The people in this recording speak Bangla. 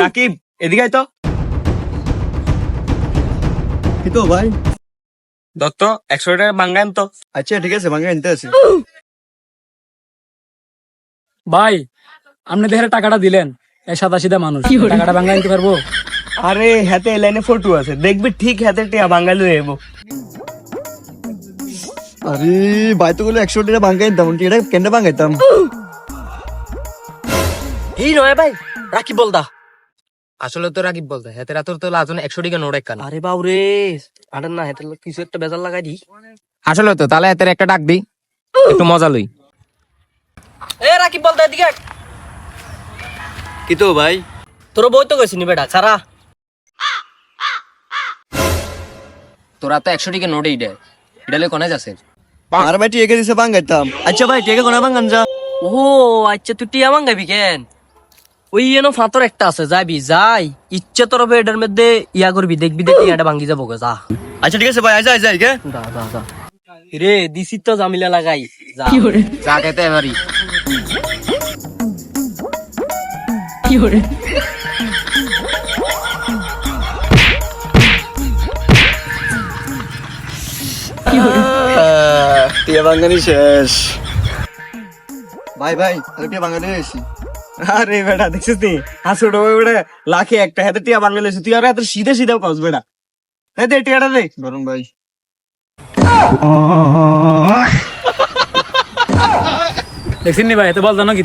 রাকিব এদিকে আয় তো। কি তো ভাই? দত্ত 100 টাকা বাঙ্গান তো। আচ্ছা ঠিক আছে, ভাঙা আনতে আছে। ভাই আপনি দেখে টাকাটা দিলেন, এই সাদা সিধা মানুষ টাকাটা ভাঙা নিতে পারবো? আরে হাতে লাইনে ফটো আছে, দেখবি ঠিক হাতে টিয়া বাঙ্গালু এবো। আরে ভাই তো বলে 100 টাকা ভাঙা আনতাম, এটা কেন ভাঙাইতাম? এই নয় ভাই, রাকিব বলদা। আসলে তো রাকিব বলদা হেতে রাতর তো লাজন 100 টাকা নোট একখান। আরে বাউরে, আডার না হেতে কিছু একটা বেজাল লাগাই দি। আসলে তো তাহলে হেতের একটা ডাক দি, একটু মজা লই। এ রাকিব বলদা এদিকে আয়। কি তো ভাই? তোর বই তো কইছিনি বেটা সারা। তোরা তো 100 টাকা নোট এইডে এডালে কোনে যাচ্ছে? আর ভাই টিকে দিছে ভাঙাইতাম। আচ্ছা ভাই টিকে কোনা ভাঙান যা। ও আচ্ছা, তুই টিয়া মাঙ্গাবি কেন? ওই এনো ফাতর একটা আছে, যাবি যাই ইচ্ছে তোর এটার মধ্যে ইয়া করবি, দেখবি দেখি এটা ভাঙ্গি যাবো গো, যা। আচ্ছা ঠিক আছে ভাই, আয় যাই কে? যা যা যা রে, দিছি তো জামিলা লাগাই, যা যা খেতে পারি। টিকে ভাঙানি শেষ। ভাই ভাই আরে টিকে ভাঙানি এসেছি। আরে বেটা দেখছিস নি হাসুড়ো বেটা লাখে একটা হাতে টিয়া বাঙ্গালু এসে, তুই আর এত সিধে সিধে কস বেটা। দে টিয়াটা দে। গরম ভাই। দেখছেন নি ভাই, এত বল জানো কি